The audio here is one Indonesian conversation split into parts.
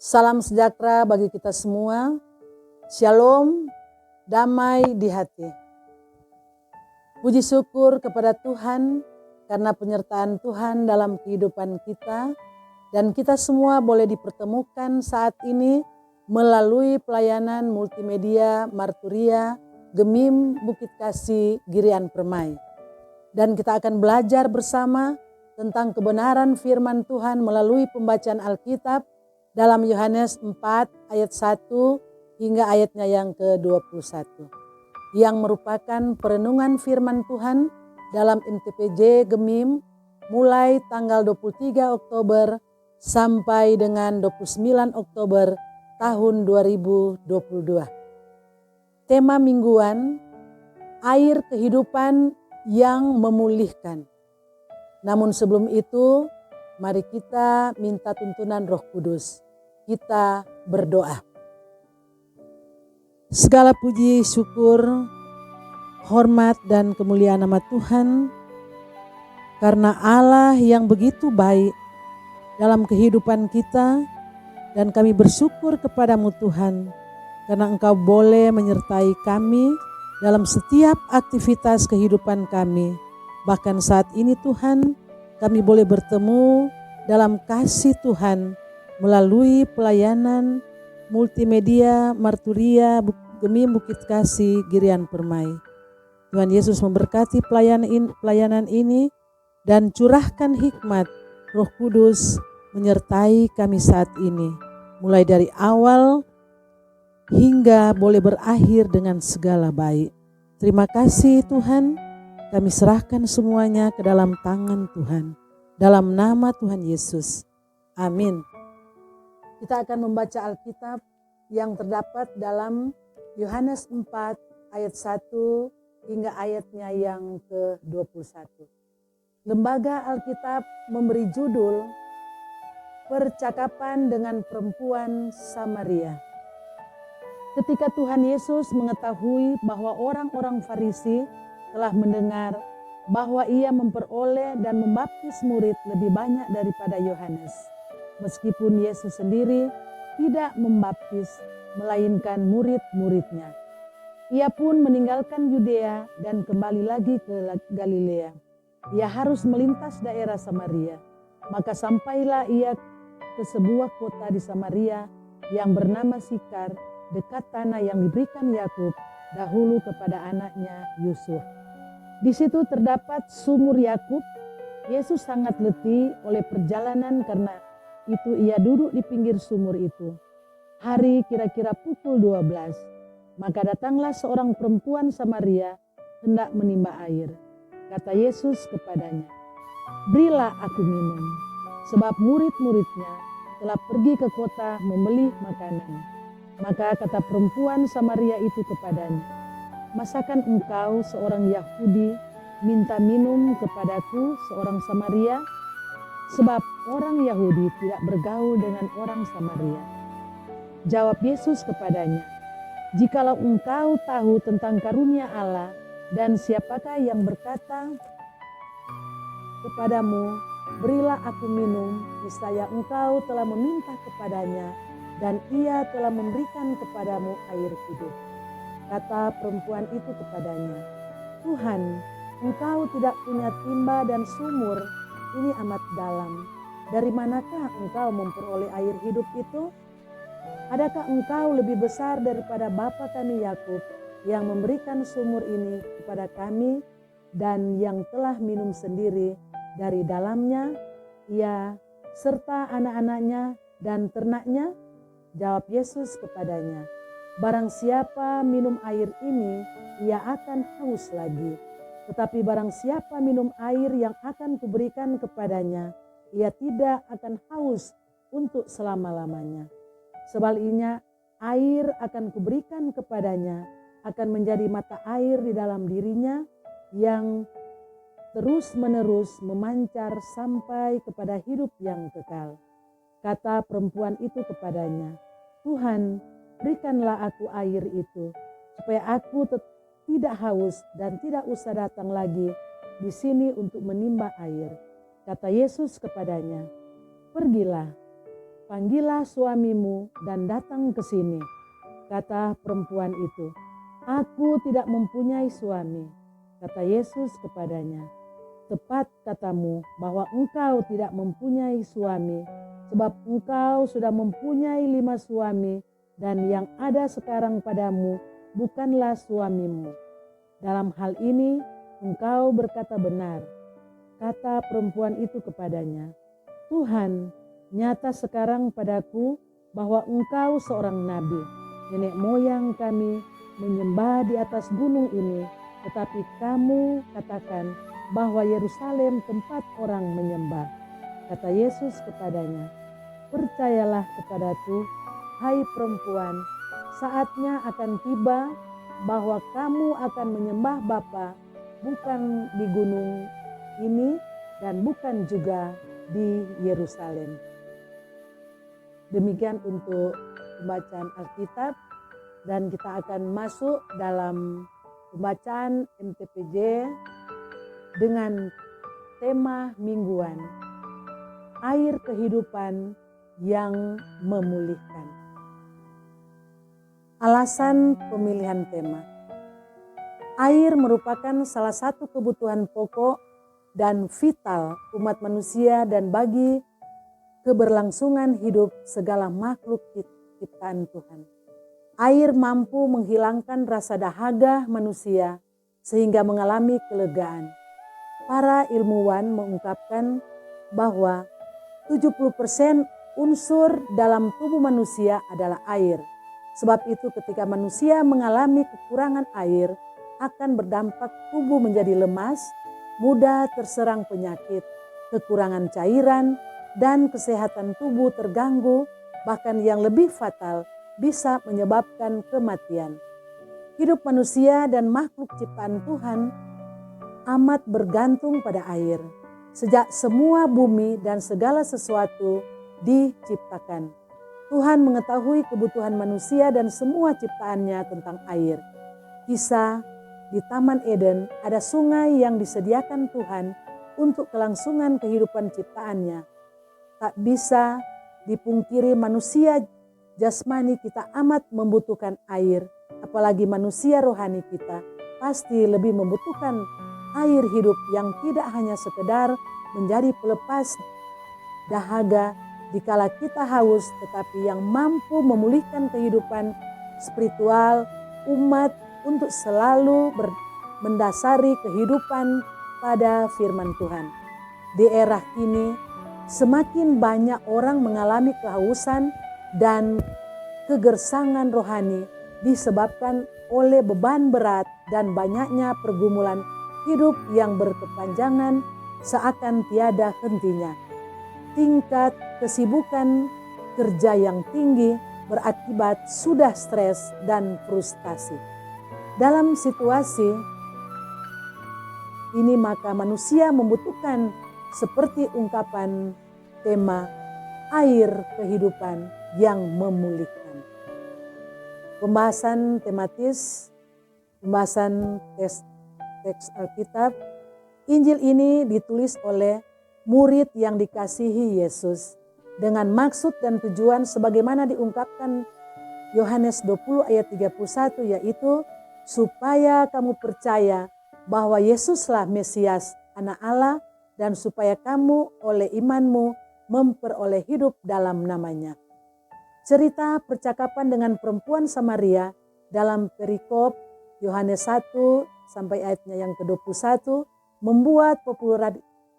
Salam sejahtera bagi kita semua. Shalom, damai di hati. Puji syukur kepada Tuhan karena penyertaan Tuhan dalam kehidupan kita. Dan kita semua boleh dipertemukan saat ini melalui pelayanan multimedia Marturia Gemim Bukit Kasih Girian Permai. Dan kita akan belajar bersama tentang kebenaran firman Tuhan melalui pembacaan Alkitab dalam Yohanes 4 ayat 1 hingga ayatnya yang ke-21. Yang merupakan perenungan firman Tuhan dalam MTPJ Gemim mulai tanggal 23 Oktober sampai dengan 29 Oktober tahun 2022. Tema mingguan, air kehidupan yang memulihkan. Namun sebelum itu, mari kita minta tuntunan Roh Kudus. Kita berdoa. Segala puji, syukur, hormat dan kemuliaan nama Tuhan. Karena Allah yang begitu baik dalam kehidupan kita. Dan kami bersyukur kepadamu Tuhan. Karena Engkau boleh menyertai kami dalam setiap aktivitas kehidupan kami. Bahkan saat ini Tuhan, kami boleh bertemu dalam kasih Tuhan melalui pelayanan multimedia Marturia Gemim Bukit Kasih Girian Permai. Tuhan Yesus memberkati pelayanan ini dan curahkan hikmat Roh Kudus menyertai kami saat ini. Mulai dari awal hingga boleh berakhir dengan segala baik. Terima kasih Tuhan, kami serahkan semuanya ke dalam tangan Tuhan. Dalam nama Tuhan Yesus. Amin. Kita akan membaca Alkitab yang terdapat dalam Yohanes 4 ayat 1 hingga ayatnya yang ke-21. Lembaga Alkitab memberi judul Percakapan dengan Perempuan Samaria. Ketika Tuhan Yesus mengetahui bahwa orang-orang Farisi telah mendengar bahwa ia memperoleh dan membaptis murid lebih banyak daripada Yohanes. Meskipun Yesus sendiri tidak membaptis, melainkan murid-muridnya. Ia pun meninggalkan Yudea dan kembali lagi ke Galilea. Ia harus melintas daerah Samaria. Maka sampailah ia ke sebuah kota di Samaria yang bernama Sikar, dekat tanah yang diberikan Yakub dahulu kepada anaknya Yusuf. Di situ terdapat sumur Yakub. Yesus sangat letih oleh perjalanan, karena itu ia duduk di pinggir sumur itu. Hari kira-kira pukul 12. Maka datanglah seorang perempuan Samaria hendak menimba air. Kata Yesus kepadanya, "Berilah aku minum," sebab murid-muridnya telah pergi ke kota membeli makanan. Maka kata perempuan Samaria itu kepadanya, "Masakan engkau seorang Yahudi minta minum kepadaku seorang Samaria? Sebab orang Yahudi tidak bergaul dengan orang Samaria." Jawab Yesus kepadanya, "Jikalau engkau tahu tentang karunia Allah dan siapakah yang berkata kepadamu, 'Berilah aku minum,' niscaya engkau telah meminta kepadanya dan ia telah memberikan kepadamu air hidup." Kata perempuan itu kepadanya, "Tuhan, engkau tidak punya timba dan sumur ini amat dalam. Dari manakah engkau memperoleh air hidup itu? Adakah engkau lebih besar daripada bapa kami Yakub yang memberikan sumur ini kepada kami dan yang telah minum sendiri dari dalamnya, ia serta anak-anaknya dan ternaknya?" Jawab Yesus kepadanya, "Barang siapa minum air ini, ia akan haus lagi. Tetapi barang siapa minum air yang akan kuberikan kepadanya, ia tidak akan haus untuk selama-lamanya. Sebaliknya, air akan kuberikan kepadanya akan menjadi mata air di dalam dirinya yang terus-menerus memancar sampai kepada hidup yang kekal." Kata perempuan itu kepadanya, "Tuhan, berikanlah aku air itu, supaya aku tidak haus dan tidak usah datang lagi di sini untuk menimba air." Kata Yesus kepadanya, "Pergilah, "Panggillah suamimu dan datang ke sini." Kata perempuan itu, "Aku tidak mempunyai suami." Kata Yesus kepadanya, "Tepat katamu bahwa engkau tidak mempunyai suami, sebab engkau sudah mempunyai 5 suami, dan yang ada sekarang padamu bukanlah suamimu. Dalam hal ini engkau berkata benar." Kata perempuan itu kepadanya, "Tuhan, nyata sekarang padaku bahwa engkau seorang nabi. Nenek moyang kami menyembah di atas gunung ini, tetapi kamu katakan bahwa Yerusalem tempat orang menyembah." Kata Yesus kepadanya, "Percayalah kepadaku, hai perempuan, saatnya akan tiba bahwa kamu akan menyembah Bapa bukan di gunung ini dan bukan juga di Yerusalem." Demikian untuk pembacaan Alkitab, dan kita akan masuk dalam pembacaan MTPJ dengan tema mingguan, air kehidupan yang memulihkan. Alasan pemilihan tema. Air merupakan salah satu kebutuhan pokok dan vital umat manusia dan bagi keberlangsungan hidup segala makhluk ciptaan Tuhan. Air mampu menghilangkan rasa dahaga manusia sehingga mengalami kelegaan. Para ilmuwan mengungkapkan bahwa 70% unsur dalam tubuh manusia adalah air. Sebab itu ketika manusia mengalami kekurangan air, akan berdampak tubuh menjadi lemas, mudah terserang penyakit, kekurangan cairan, dan kesehatan tubuh terganggu, bahkan yang lebih fatal bisa menyebabkan kematian. Hidup manusia dan makhluk ciptaan Tuhan amat bergantung pada air. Sejak semua bumi dan segala sesuatu diciptakan, Tuhan mengetahui kebutuhan manusia dan semua ciptaannya tentang air. Kisah di Taman Eden ada sungai yang disediakan Tuhan untuk kelangsungan kehidupan ciptaannya. Tak bisa dipungkiri manusia jasmani kita amat membutuhkan air, apalagi manusia rohani kita pasti lebih membutuhkan air hidup yang tidak hanya sekedar menjadi pelepas dahaga dikala kita haus, tetapi yang mampu memulihkan kehidupan spiritual umat untuk selalu mendasari kehidupan pada firman Tuhan. Di era ini, semakin banyak orang mengalami kehausan dan kegersangan rohani disebabkan oleh beban berat dan banyaknya pergumulan hidup yang berkepanjangan seakan tiada hentinya. Tingkat kesibukan kerja yang tinggi berakibat sudah stres dan frustasi. Dalam situasi ini maka manusia membutuhkan seperti ungkapan tema air kehidupan yang memulihkan. Pembahasan tematis, pembahasan teks Alkitab. Injil ini ditulis oleh murid yang dikasihi Yesus dengan maksud dan tujuan sebagaimana diungkapkan Yohanes 20 ayat 31, yaitu supaya kamu percaya bahwa Yesuslah Mesias, Anak Allah, dan supaya kamu oleh imanmu memperoleh hidup dalam namanya. Cerita percakapan dengan perempuan Samaria dalam perikop Yohanes 1 sampai ayatnya yang ke-21 membuat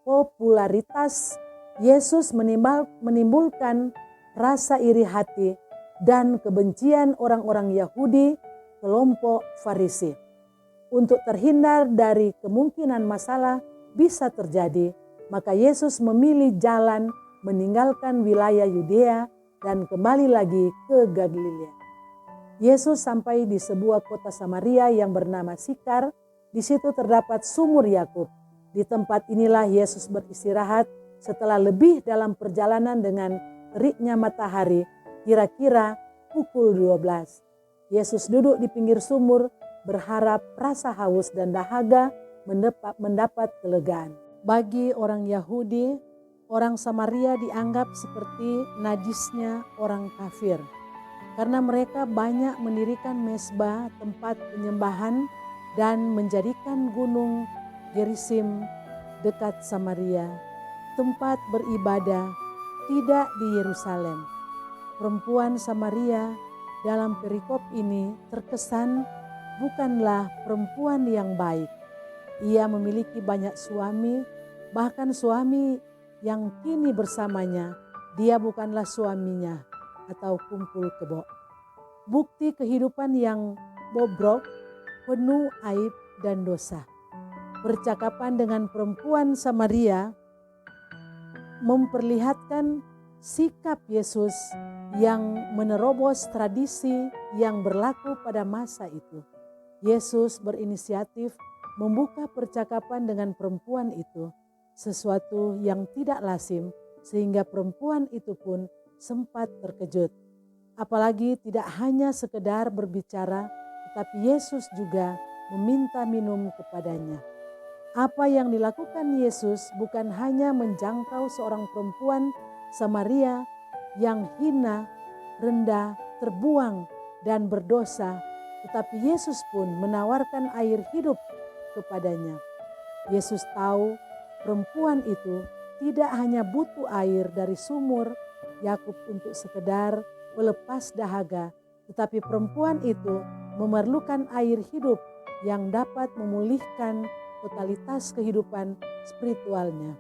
popularitas Yesus menimbulkan rasa iri hati dan kebencian orang-orang Yahudi kelompok Farisi. Untuk terhindar dari kemungkinan masalah bisa terjadi, maka Yesus memilih jalan meninggalkan wilayah Yudea dan kembali lagi ke Galilea. Yesus sampai di sebuah kota Samaria yang bernama Sikar. Di situ terdapat sumur Yakub. Di tempat inilah Yesus beristirahat setelah lebih dalam perjalanan dengan teriknya matahari, kira-kira pukul 12. Yesus duduk di pinggir sumur, berharap rasa haus dan dahaga mendapat kelegaan. Bagi orang Yahudi, orang Samaria dianggap seperti najisnya orang kafir, karena mereka banyak mendirikan mezbah tempat penyembahan dan menjadikan gunung Gerizim dekat Samaria tempat beribadah, tidak di Yerusalem. Perempuan Samaria dalam perikop ini terkesan bukanlah perempuan yang baik. Ia memiliki banyak suami, bahkan suami yang kini bersamanya, dia bukanlah suaminya atau kumpul kebo. Bukti kehidupan yang bobrok, penuh aib dan dosa. Percakapan dengan perempuan Samaria memperlihatkan sikap Yesus yang menerobos tradisi yang berlaku pada masa itu. Yesus berinisiatif membuka percakapan dengan perempuan itu, sesuatu yang tidak lazim, sehingga perempuan itu pun sempat terkejut. Apalagi tidak hanya sekedar berbicara, tetapi Yesus juga meminta minum kepadanya. Apa yang dilakukan Yesus bukan hanya menjangkau seorang perempuan Samaria yang hina, rendah, terbuang, dan berdosa, tetapi Yesus pun menawarkan air hidup kepadanya. Yesus tahu perempuan itu tidak hanya butuh air dari sumur Yakub untuk sekedar melepas dahaga, tetapi perempuan itu memerlukan air hidup yang dapat memulihkan totalitas kehidupan spiritualnya.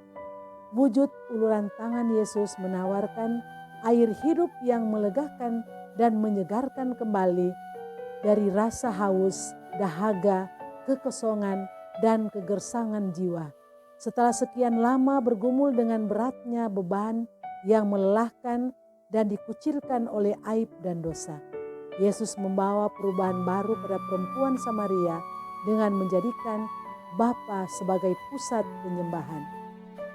Wujud uluran tangan Yesus menawarkan air hidup yang melegakan dan menyegarkan kembali dari rasa haus, dahaga, kekosongan, dan kegersangan jiwa. Setelah sekian lama bergumul dengan beratnya beban yang melelahkan dan dikucilkan oleh aib dan dosa, Yesus membawa perubahan baru pada perempuan Samaria dengan menjadikan Bapa sebagai pusat penyembahan.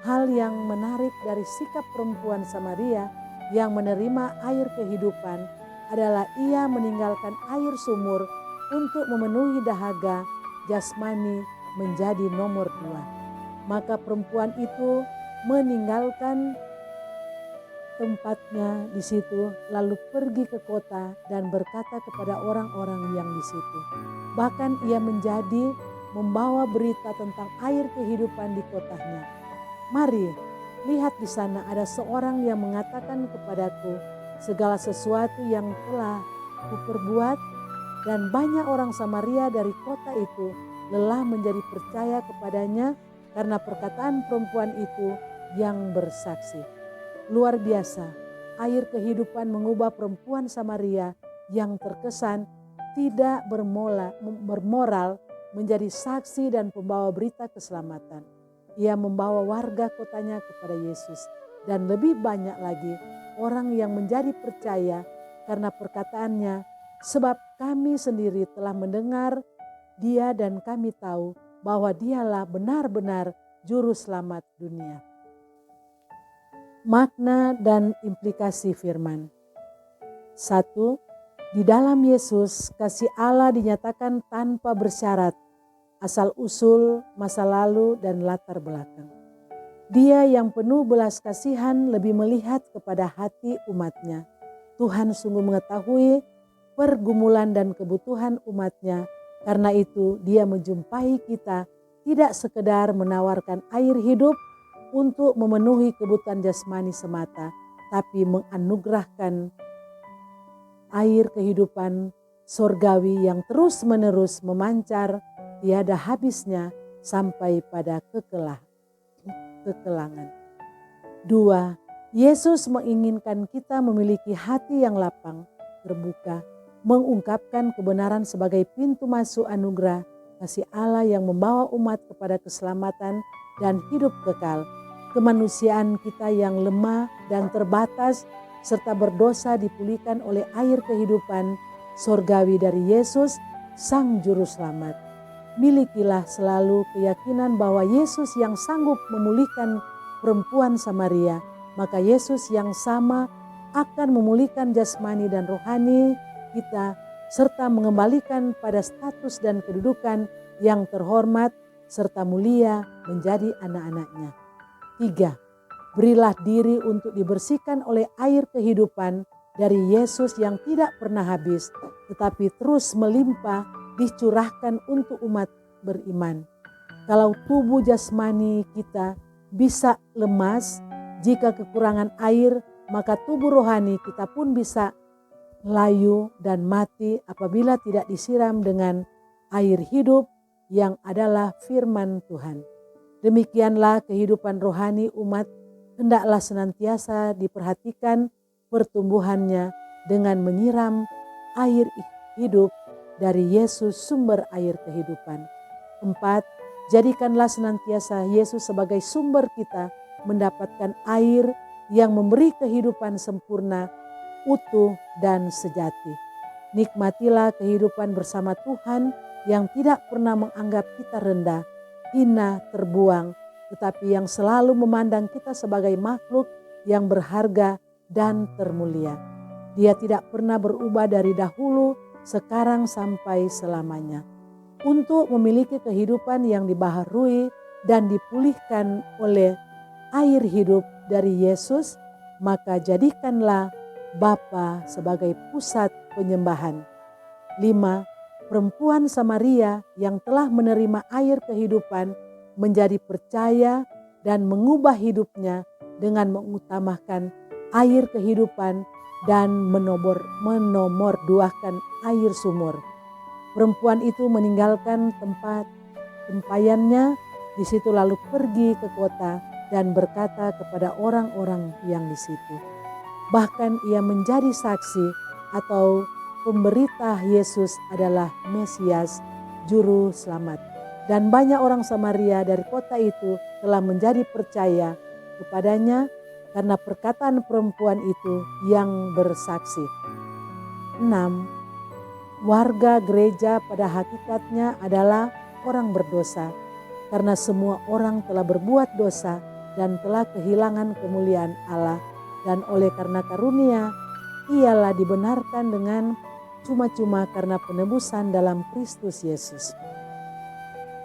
Hal yang menarik dari sikap perempuan Samaria yang menerima air kehidupan adalah ia meninggalkan air sumur untuk memenuhi dahaga jasmani menjadi nomor 2. Maka perempuan itu meninggalkan tempatnya di situ, lalu pergi ke kota dan berkata kepada orang-orang yang di situ. Bahkan ia membawa berita tentang air kehidupan di kotanya. Mari, lihat di sana ada seorang yang mengatakan kepadaku segala sesuatu yang telah kuperbuat, dan banyak orang Samaria dari kota itu lelah menjadi percaya kepadanya karena perkataan perempuan itu yang bersaksi. Luar biasa, air kehidupan mengubah perempuan Samaria yang terkesan tidak bermoral menjadi saksi dan pembawa berita keselamatan. Ia membawa warga kotanya kepada Yesus, dan lebih banyak lagi orang yang menjadi percaya karena perkataannya, sebab kami sendiri telah mendengar dia dan kami tahu bahwa dialah benar-benar juru selamat dunia. Makna dan implikasi firman. 1. Di dalam Yesus, kasih Allah dinyatakan tanpa bersyarat, asal usul, masa lalu, dan latar belakang. Dia yang penuh belas kasihan lebih melihat kepada hati umatnya. Tuhan sungguh mengetahui pergumulan dan kebutuhan umatnya, karena itu dia menjumpai kita tidak sekedar menawarkan air hidup untuk memenuhi kebutuhan jasmani semata, tapi menganugerahkan air kehidupan sorgawi yang terus-menerus memancar tiada habisnya sampai pada kekelangan. 2. Yesus menginginkan kita memiliki hati yang lapang, terbuka, mengungkapkan kebenaran sebagai pintu masuk anugerah kasih Allah yang membawa umat kepada keselamatan dan hidup kekal. Kemanusiaan kita yang lemah dan terbatas serta berdosa dipulihkan oleh air kehidupan sorgawi dari Yesus, Sang Juru Selamat. Milikilah selalu keyakinan bahwa Yesus yang sanggup memulihkan perempuan Samaria, maka Yesus yang sama akan memulihkan jasmani dan rohani kita, serta mengembalikan pada status dan kedudukan yang terhormat serta mulia menjadi anak-anaknya. 3. Berilah diri untuk dibersihkan oleh air kehidupan dari Yesus yang tidak pernah habis, tetapi terus melimpah dicurahkan untuk umat beriman. Kalau tubuh jasmani kita bisa lemas jika kekurangan air, maka tubuh rohani kita pun bisa layu dan mati apabila tidak disiram dengan air hidup yang adalah firman Tuhan. Demikianlah kehidupan rohani umat hendaklah senantiasa diperhatikan pertumbuhannya dengan menyiram air hidup dari Yesus sumber air kehidupan. 4. Jadikanlah senantiasa Yesus sebagai sumber kita mendapatkan air yang memberi kehidupan sempurna, utuh dan sejati. Nikmatilah kehidupan bersama Tuhan yang tidak pernah menganggap kita rendah, hina, terbuang, tetapi yang selalu memandang kita sebagai makhluk yang berharga dan termulia. Dia tidak pernah berubah dari dahulu, sekarang sampai selamanya. Untuk memiliki kehidupan yang dibaharui dan dipulihkan oleh air hidup dari Yesus, maka jadikanlah Bapa sebagai pusat penyembahan. 5. Perempuan Samaria yang telah menerima air kehidupan menjadi percaya dan mengubah hidupnya dengan mengutamakan air kehidupan dan menomorduakan air sumur. Perempuan itu meninggalkan tempat tempayannya di situ lalu pergi ke kota dan berkata kepada orang-orang yang di situ. Bahkan ia menjadi saksi atau pemberita Yesus adalah Mesias, Juru Selamat. Dan banyak orang Samaria dari kota itu telah menjadi percaya kepadanya karena perkataan perempuan itu yang bersaksi. 6. Warga gereja pada hakikatnya adalah orang berdosa, karena semua orang telah berbuat dosa dan telah kehilangan kemuliaan Allah, dan oleh karena karunia ialah dibenarkan dengan cuma-cuma karena penebusan dalam Kristus Yesus.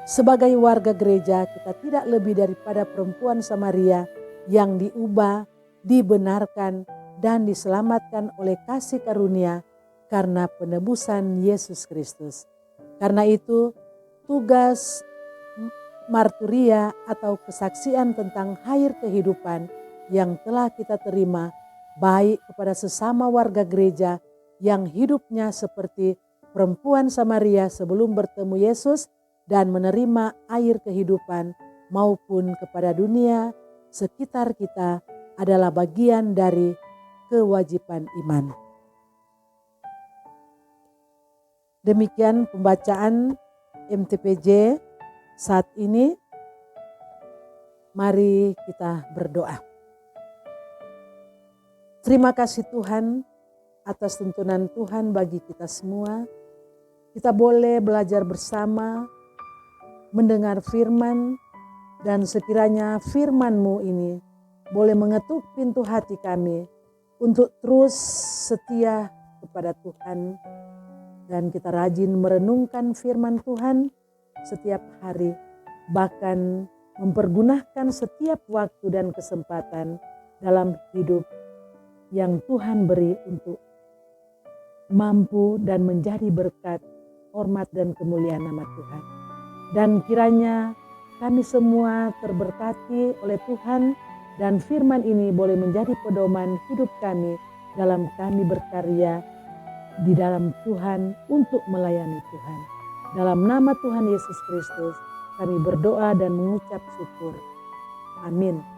Sebagai warga gereja, kita tidak lebih daripada perempuan Samaria yang diubah, dibenarkan, dan diselamatkan oleh kasih karunia karena penebusan Yesus Kristus. Karena itu, tugas marturia atau kesaksian tentang air kehidupan yang telah kita terima baik kepada sesama warga gereja yang hidupnya seperti perempuan Samaria sebelum bertemu Yesus dan menerima air kehidupan, maupun kepada dunia sekitar kita adalah bagian dari kewajiban iman. Demikian pembacaan MTPJ saat ini. Mari kita berdoa. Terima kasih Tuhan atas tuntunan Tuhan bagi kita semua. Kita boleh belajar bersama, mendengar firman, dan sekiranya firman-Mu ini boleh mengetuk pintu hati kami untuk terus setia kepada Tuhan. Dan kita rajin merenungkan firman Tuhan setiap hari, bahkan mempergunakan setiap waktu dan kesempatan dalam hidup yang Tuhan beri untuk mampu dan menjadi berkat, hormat dan kemuliaan nama Tuhan. Dan kiranya kami semua terberkati oleh Tuhan, dan firman ini boleh menjadi pedoman hidup kami dalam kami berkarya di dalam Tuhan untuk melayani Tuhan. Dalam nama Tuhan Yesus Kristus kami berdoa dan mengucap syukur. Amin.